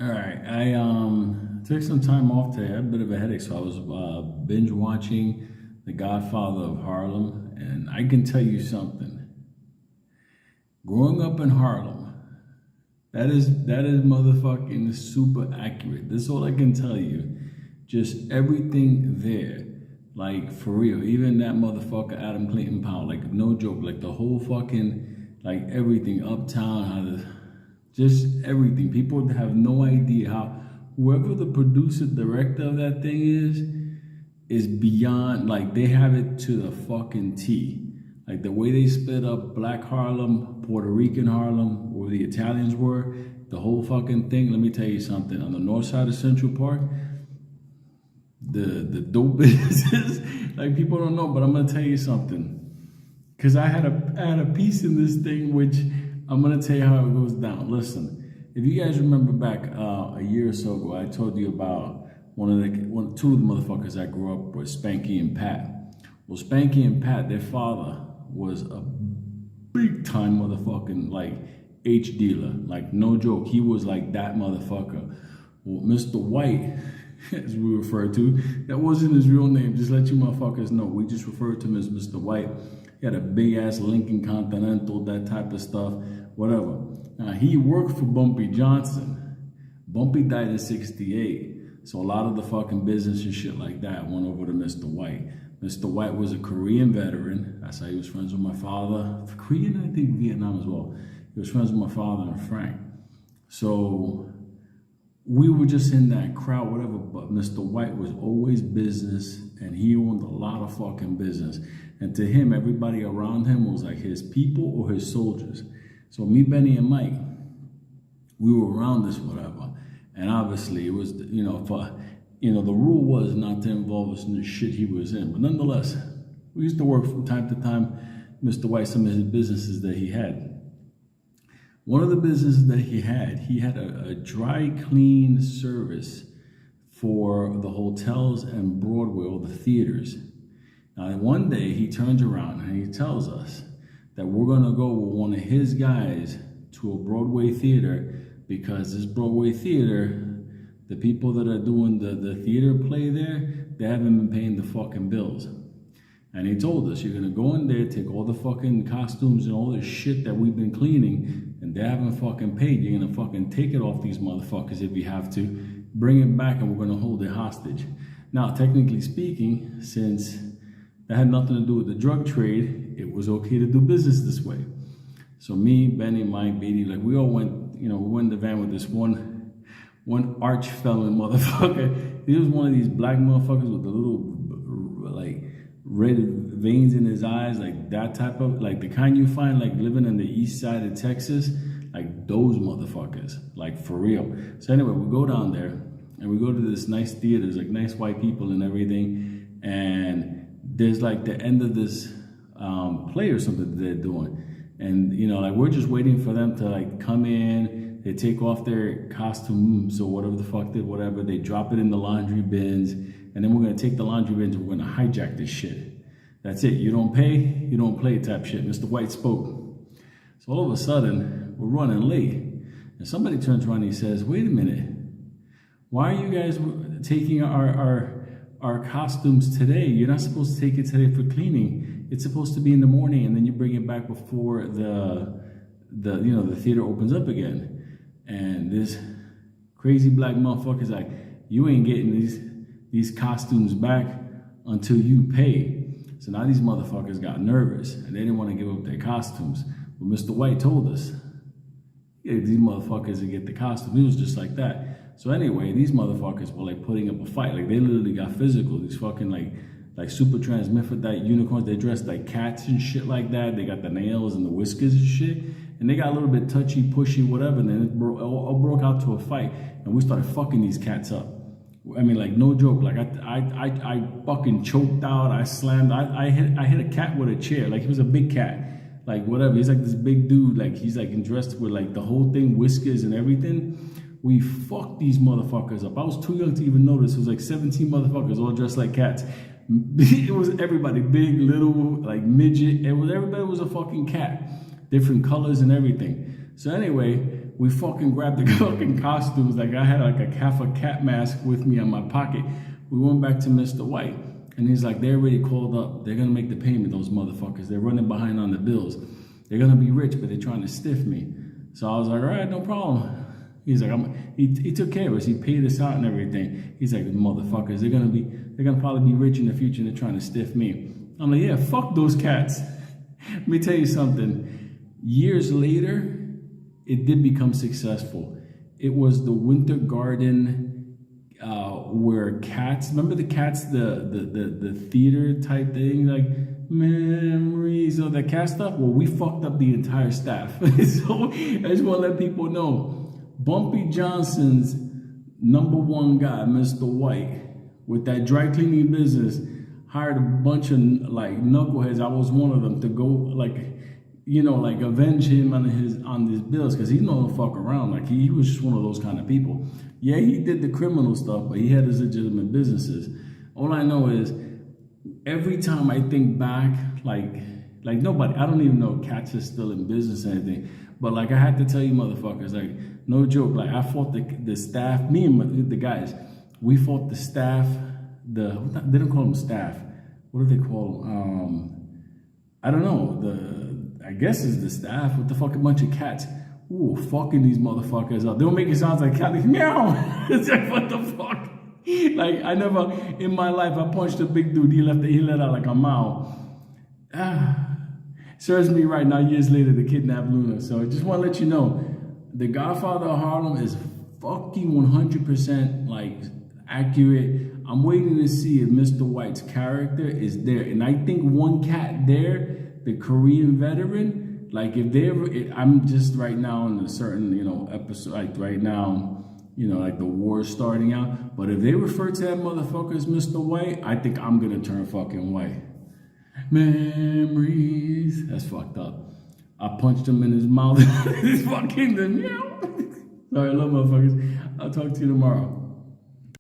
All right, I took some time off today. I had a bit of a headache, so I was binge watching The Godfather of Harlem, and I can tell you something. Growing up in Harlem, that is motherfucking super accurate. That's all I can tell you. Just everything there, like for real. Even that motherfucker Adam Clayton Powell, like no joke, like the whole fucking like everything uptown, how the just everything. People have no idea how whoever the producer director of that thing is beyond, like they have it to the fucking T. Like the way they split up Black Harlem, Puerto Rican Harlem, where the Italians were, the whole fucking thing. Let me tell you something. On the north side of Central Park, the dope businesses, like people don't know, but I'm gonna tell you something. Cause I had a piece in this thing which I'm gonna tell you how it goes down. Listen, if you guys remember back a year or so ago, I told you about two of the motherfuckers I grew up with, Spanky and Pat. Well, Spanky and Pat, their father was a big time motherfucking like H dealer, like no joke. He was like that motherfucker. Well, Mr. White, as we refer to, that wasn't his real name. Just let you motherfuckers know. We just referred to him as Mr. White. He had a big ass Lincoln Continental, that type of stuff, whatever. Now, he worked for Bumpy Johnson. Bumpy died in '68. So a lot of the fucking business and shit like that went over to Mr. White. Mr. White was a Korean veteran. That's how he was friends with my father. Korean, I think Vietnam as well. He was friends with my father and Frank. So we were just in that crowd, whatever, but Mr. White was always business, and he owned a lot of fucking business. And to him, everybody around him was like his people or his soldiers. So me, Benny, and Mike, we were around this, whatever. And obviously it was, the rule was not to involve us in the shit he was in. But nonetheless, we used to work from time to time, Mr. White, some of his businesses that he had. One of the businesses that he had a dry clean service for the hotels and Broadway, or the theaters. Now, one day he turns around and he tells us that we're gonna go with one of his guys to a Broadway theater, because this Broadway theater, the people that are doing the theater play there, they haven't been paying the fucking bills. And he told us, you're gonna go in there, take all the fucking costumes and all this shit that we've been cleaning, and they haven't fucking paid. You're gonna fucking take it off these motherfuckers if you have to, bring it back, and we're gonna hold it hostage. Now, technically speaking, since that had nothing to do with the drug trade, it was okay to do business this way. So me, Benny, Mike, Beatty, like we all went, we went in the van with this one arch felon motherfucker. He was one of these black motherfuckers with the little like red veins in his eyes, like that type of, like the kind you find like living in the east side of Texas, like those motherfuckers, like for real. So anyway, we go down there and we go to this nice theater, there's like nice white people and everything, and there's like the end of this play or something that they're doing. And, like we're just waiting for them to like come in, they take off their costumes or whatever the fuck whatever, they drop it in the laundry bins, and then we're gonna take the laundry bins and we're gonna hijack this shit. That's it, you don't pay, you don't play type shit. Mr. White spoke. So all of a sudden, we're running late. And somebody turns around and he says, wait a minute, why are you guys taking our costumes today? You're not supposed to take it today for cleaning. It's supposed to be in the morning, and then you bring it back before the theater opens up again. And this crazy black motherfucker's like, you ain't getting these costumes back until you pay. So now these motherfuckers got nervous and they didn't want to give up their costumes. But Mr. White told us, yeah, these motherfuckers to get the costume. It was just like that. So anyway, these motherfuckers were like putting up a fight. Like they literally got physical. These fucking like super transmethylite unicorns. They dressed like cats and shit like that. They got the nails and the whiskers and shit. And they got a little bit touchy, pushy, whatever. And then it all broke out to a fight. And we started fucking these cats up. I mean, like no joke. Like I fucking choked out. I slammed. I hit a cat with a chair. Like he was a big cat. Like whatever. He's like this big dude. Like he's like dressed with like the whole thing, whiskers and everything. We fucked these motherfuckers up. I was too young to even notice. It was like 17 motherfuckers all dressed like cats. It was everybody, big, little, like midget. Everybody was a fucking cat. Different colors and everything. So anyway, We fucking grabbed the fucking costumes. Like I had like half a cat mask with me in my pocket. We went back to Mr. White. And he's like, they already called up. They're going to make the payment, those motherfuckers. They're running behind on the bills. They're going to be rich, but they're trying to stiff me. So I was like, all right, no problem. He's like, he took care of us. He paid us out and everything. He's like, motherfuckers, they're gonna probably be rich in the future and they're trying to stiff me. I'm like, yeah, fuck those cats. Let me tell you something. Years later, it did become successful. It was the Winter Garden where cats, remember the cats, the theater type thing, like memories of that cat stuff? Well, we fucked up the entire staff. So I just want to let people know, Bumpy Johnson's #1 guy, Mr. White, with that dry cleaning business, hired a bunch of like knuckleheads. I was one of them to go like, like avenge him on his bills, because he don't fuck around. Like he was just one of those kind of people. Yeah, he did the criminal stuff, but he had his legitimate businesses. All I know is every time I think back, like nobody, I don't even know if Cats is still in business or anything, but like I had to tell you motherfuckers, like no joke, like I fought the staff, me and the guys, we fought the staff, they don't call them staff, what do they call them? I don't know, I guess it's the staff with the fucking bunch of cats. Ooh, fucking these motherfuckers up. They don't make it sound like cat, like meow. It's like, what the fuck? Like, I never, in my life, I punched a big dude, he let out like a mouth. Serves me right now, years later, to kidnap Luna. So I just want to let you know, The Godfather of Harlem is fucking 100% like accurate. I'm waiting to see if Mr. White's character is there. And I think one cat there, the Korean veteran, like if they ever, I'm just right now in a certain, episode, like right now, like the war's starting out. But if they refer to that motherfucker as Mr. White, I think I'm gonna turn fucking white. Memories. That's fucked up. I punched him in his mouth. He's fucking the meow. Sorry, I love motherfuckers. I'll talk to you tomorrow.